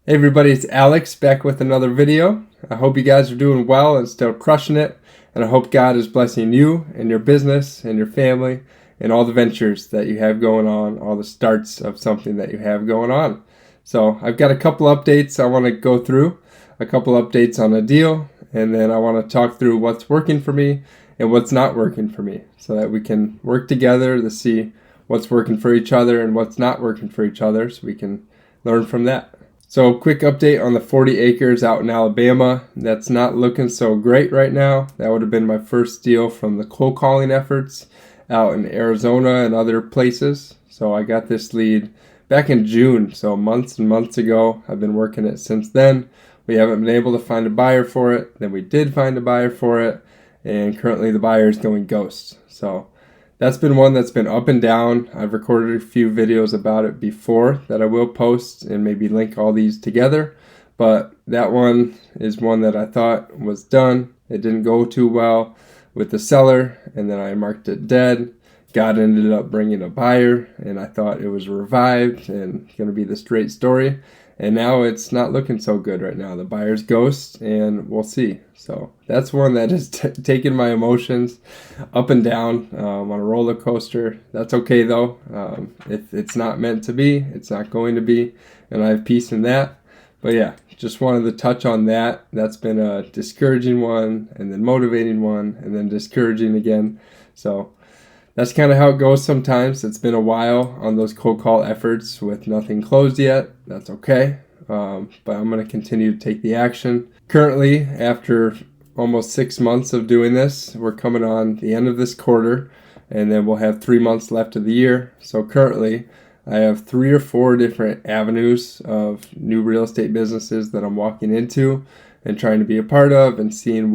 Hey everybody, it's Alex back with another video. I hope you guys are doing well and still crushing it. And I hope God is blessing you and your business and your family and all the ventures that you have going on, all the starts of something that you have going on. So I've got a couple updates I want to go through, a couple updates on a deal, and then I want to talk through what's working for me and what's not working for me so that we can work together to see what's working for each other and what's not working for each other so we can learn from that. So quick update on the 40 acres out in Alabama. That's not looking so great right now. That would have been my first deal from the cold calling efforts out in Arizona and other places. So I got this lead back in June, so months and months ago. I've been working it since then. We haven't been able to find a buyer for it. Then we did find a buyer for it, and currently the buyer is going ghost. So that's been one that's been up and down. I've recorded a few videos about it before that I will post and maybe link all these together. But that one is one that I thought was done. It didn't go too well with the seller, and then I marked it dead. God ended up bringing a buyer, and I thought it was revived and going to be the straight story. And now it's not looking so good right now. The buyer's ghost, and we'll see. So that's one that has taken my emotions up and down on a roller coaster. That's okay though. If it's not meant to be, it's not going to be, and I have peace in that. But yeah, just wanted to touch on that. That's been a discouraging one, and then motivating one, and then discouraging again. So that's kind of how it goes sometimes. It's been a while on those cold call efforts with nothing closed yet. That's okay. But I'm going to continue to take the action. Currently, after almost 6 months of doing this, we're coming on the end of this quarter, and then we'll have 3 months left of the year. So currently, I have 3 or 4 different avenues of new real estate businesses that I'm walking into and trying to be a part of and seeing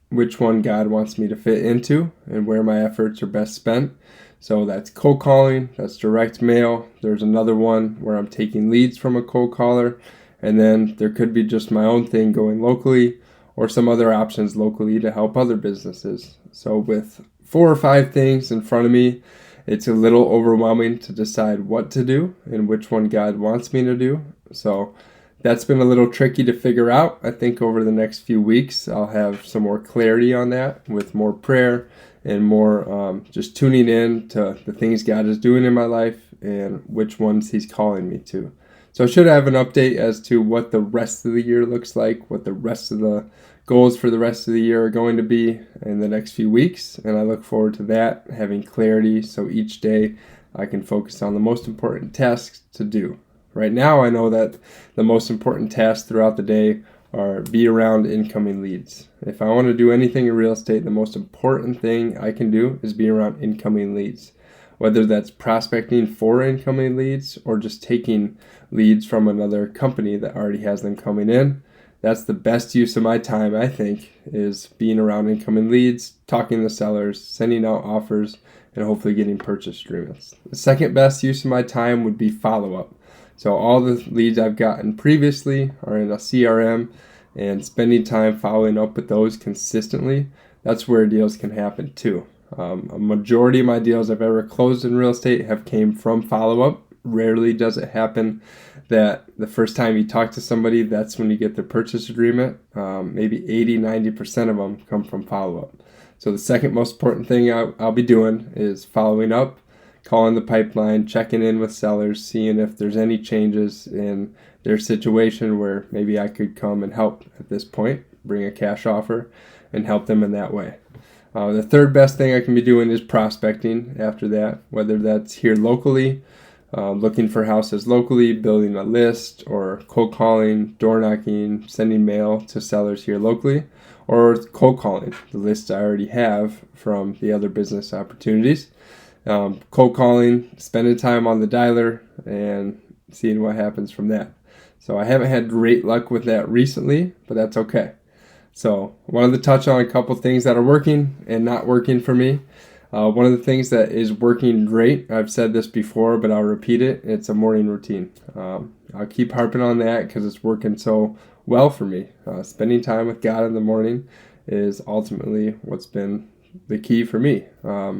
which one God wants me to fit into and where my efforts are best spent. So that's cold calling, that's direct mail. There's another one where I'm taking leads from a cold caller, and then there could be just my own thing going locally or some other options locally to help other businesses. So with 4 or 5 things in front of me, it's a little overwhelming to decide what to do and which one God wants me to do. So that's been a little tricky to figure out. I think over the next few weeks, I'll have some more clarity on that with more prayer and more just tuning in to the things God is doing in my life and which ones He's calling me to. So I should have an update as to what the rest of the year looks like, what the rest of the goals for the rest of the year are going to be in the next few weeks. And I look forward to that, having clarity so each day I can focus on the most important tasks to do. Right now, I know that the most important tasks throughout the day are be around incoming leads. If I want to do anything in real estate, the most important thing I can do is be around incoming leads. Whether that's prospecting for incoming leads or just taking leads from another company that already has them coming in, that's the best use of my time, I think, is being around incoming leads, talking to sellers, sending out offers, and hopefully getting purchase agreements. The second best use of my time would be follow-up. So all the leads I've gotten previously are in a CRM, and spending time following up with those consistently, that's where deals can happen too. A majority of my deals I've ever closed in real estate have came from follow-up. Rarely does it happen that the first time you talk to somebody, that's when you get their purchase agreement. Maybe 80-90% of them come from follow-up. So the second most important thing I'll be doing is following up, calling the pipeline, checking in with sellers, seeing if there's any changes in their situation where maybe I could come and help at this point, bring a cash offer, and help them in that way. The third best thing I can be doing is prospecting after that, whether that's here locally, looking for houses locally, building a list, or cold calling, door knocking, sending mail to sellers here locally, or cold calling the lists I already have from the other business opportunities. Cold calling, spending time on the dialer, and seeing what happens from that. So I haven't had great luck with that recently, but that's okay. So I wanted to touch on a couple things that are working and not working for me. One of the things that is working great, I've said this before, but I'll repeat it, it's a morning routine. I'll keep harping on that because it's working so well for me. Spending time with God in the morning is ultimately what's been the key for me.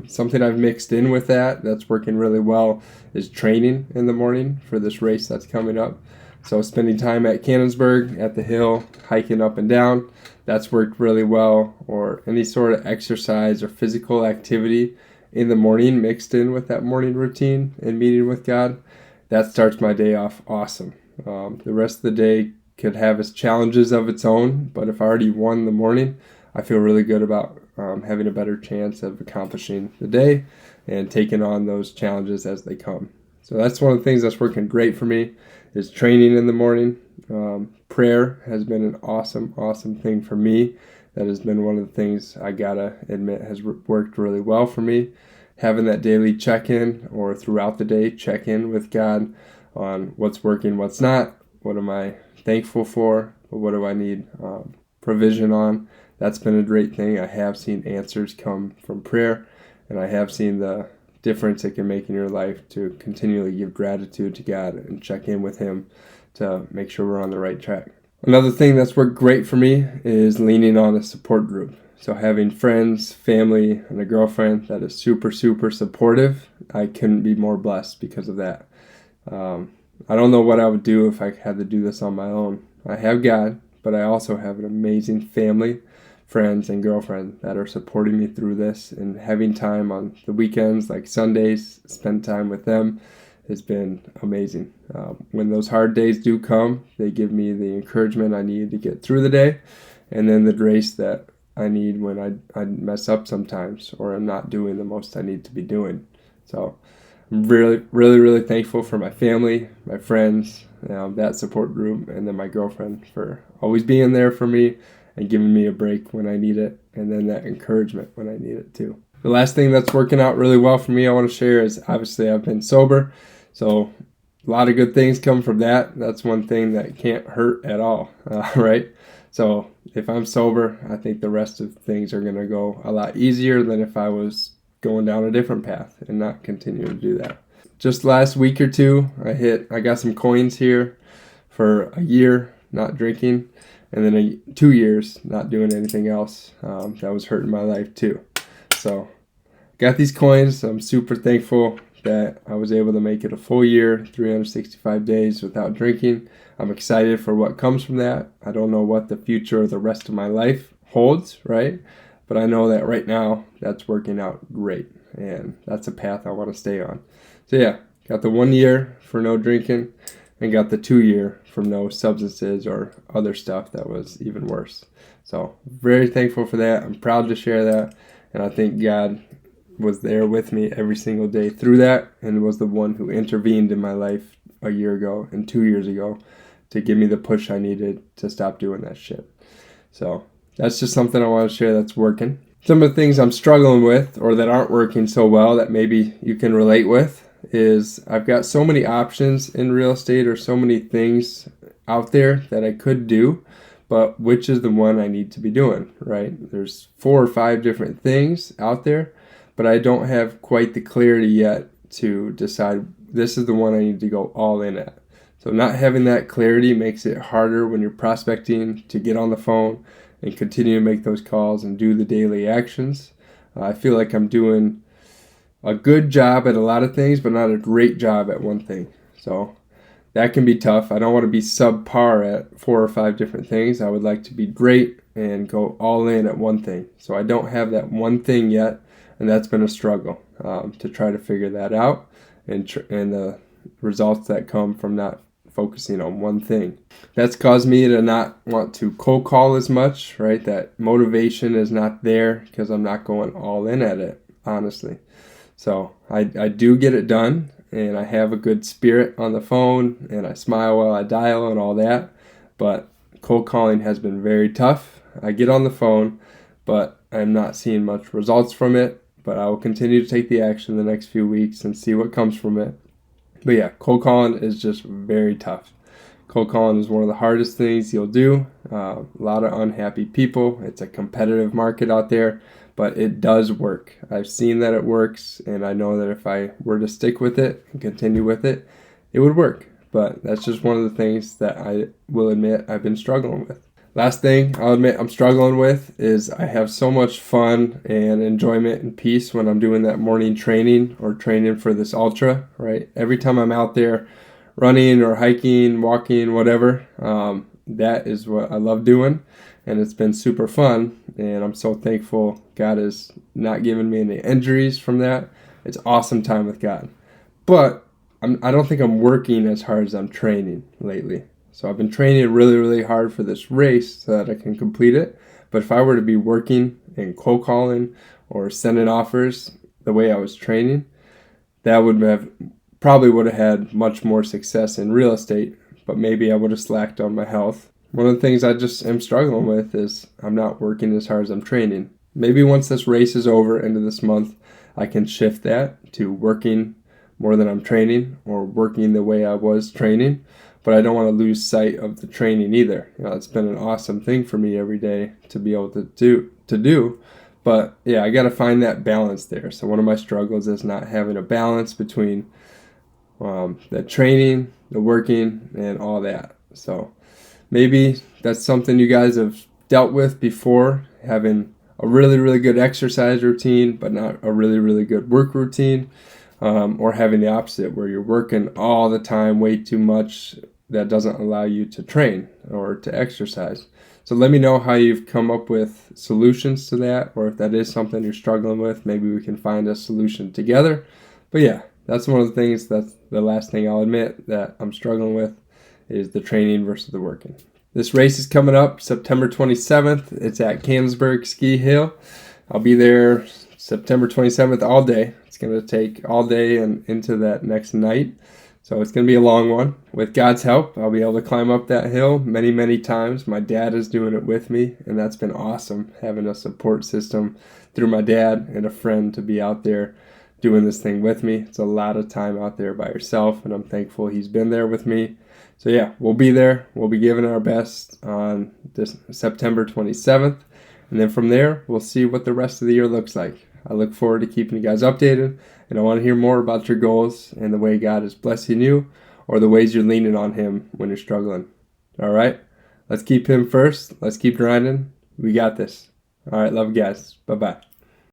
Something I've mixed in with that's working really well is training in the morning for this race that's coming up. So spending time at Cannonsburg, at the hill, hiking up and down, that's worked really well. Or any sort of exercise or physical activity in the morning mixed in with that morning routine and meeting with God, that starts my day off awesome. The rest of the day could have its challenges of its own, but if I already won the morning, I feel really good about having a better chance of accomplishing the day and taking on those challenges as they come. So that's one of the things that's working great for me is training in the morning. Prayer has been an awesome thing for me. That has been one of the things I gotta admit has worked really well for me. Having that daily check-in or throughout the day check-in with God on what's working, what's not, what am I thankful for, what do I need provision on. That's been a great thing. I have seen answers come from prayer, and I have seen the difference it can make in your life to continually give gratitude to God and check in with Him to make sure we're on the right track. Another thing that's worked great for me is leaning on a support group. So having friends, family, and a girlfriend that is super supportive, I couldn't be more blessed because of that. I don't know what I would do if I had to do this on my own. I have God, but I also have an amazing family, friends, and girlfriend that are supporting me through this, and having time on the weekends, like Sundays, spend time with them has been amazing. When those hard days do come, they give me the encouragement I need to get through the day, and then the grace that I need when I mess up sometimes or I'm not doing the most I need to be doing. So I'm really thankful for my family, my friends, that support group, and then my girlfriend for always being there for me and giving me a break when I need it, and then that encouragement when I need it too. The last thing that's working out really well for me I want to share is obviously I've been sober. So a lot of good things come from that. That's one thing that can't hurt at all, right? So if I'm sober, I think the rest of things are going to go a lot easier than if I was going down a different path and not continuing to do that. Just last week or two, I got some coins here for a year not drinking, and then 2 years not doing anything else. That was hurting my life too. So got these coins. I'm super thankful that I was able to make it a full year, 365 days without drinking. I'm excited for what comes from that. I don't know what the future of the rest of my life holds, right? But I know that right now that's working out great, and that's a path I want to stay on. So yeah, got the 1 year for no drinking and got the 2 year from no substances or other stuff that was even worse. So very thankful for that. I'm proud to share that, and I think God was there with me every single day through that and was the one who intervened in my life a year ago and 2 years ago to give me the push I needed to stop doing that shit. So that's just something I want to share that's working. Some of the things I'm struggling with or that aren't working so well that maybe you can relate with is I've got so many options in real estate or so many things out there that I could do, but which is the one I need to be doing, right? There's 4 or 5 different things out there, but I don't have quite the clarity yet to decide this is the one I need to go all in at. So not having that clarity makes it harder when you're prospecting to get on the phone and continue to make those calls and do the daily actions. I feel like I'm doing a good job at a lot of things, but not a great job at one thing. So that can be tough. I don't want to be subpar at 4 or 5 different things. I would like to be great and go all in at one thing. So I don't have that one thing yet, and that's been a struggle to try to figure that out and the results that come from not focusing on one thing. That's caused me to not want to cold call as much, right? That motivation is not there because I'm not going all in at it, honestly. So I do get it done, and I have a good spirit on the phone, and I smile while I dial and all that, but cold calling has been very tough. I get on the phone, but I'm not seeing much results from it, but I will continue to take the action the next few weeks and see what comes from it. But yeah, cold calling is just very tough. Cold calling is one of the hardest things you'll do. A lot of unhappy people. It's a competitive market out there, but it does work. I've seen that it works, and I know that if I were to stick with it and continue with it, it would work. But that's just one of the things that I will admit I've been struggling with. Last thing I'll admit I'm struggling with is I have so much fun and enjoyment and peace when I'm doing that morning training or training for this ultra, right? Every time I'm out there running or hiking, walking, whatever. That is what I love doing, and it's been super fun, and I'm so thankful God has not given me any injuries from that. It's awesome time with God. But I don't think I'm working as hard as I'm training lately. So I've been training really, really hard for this race so that I can complete it. But if I were to be working and cold calling or sending offers the way I was training, that would have had much more success in real estate, but maybe I would have slacked on my health. One of the things I just am struggling with is I'm not working as hard as I'm training. Maybe once this race is over, end of this month, I can shift that to working more than I'm training, or working the way I was training. But I don't want to lose sight of the training either. It's been an awesome thing for me every day to be able to do. But yeah, I got to find that balance there. So one of my struggles is not having a balance between the training, the working, and all that. So maybe that's something you guys have dealt with before, having a really, really good exercise routine, but not a really, really good work routine. Or having the opposite, where you're working all the time, way too much, that doesn't allow you to train or to exercise. So let me know how you've come up with solutions to that, or if that is something you're struggling with, maybe we can find a solution together. But yeah, that's one of the things, that's the last thing I'll admit that I'm struggling with, is the training versus the working. This race is coming up September 27th. It's at Camsburg Ski Hill. I'll be there September 27th all day. It's going to take all day and into that next night. So it's going to be a long one. With God's help, I'll be able to climb up that hill many, many times. My dad is doing it with me, and that's been awesome, having a support system through my dad and a friend to be out there doing this thing with me. It's a lot of time out there by yourself, and I'm thankful he's been there with me. So yeah, we'll be there. We'll be giving our best on this September 27th. And then from there, we'll see what the rest of the year looks like. I look forward to keeping you guys updated, and I want to hear more about your goals and the way God is blessing you, or the ways you're leaning on Him when you're struggling. All right? Let's keep Him first. Let's keep grinding. We got this. All right, love you guys. Bye-bye.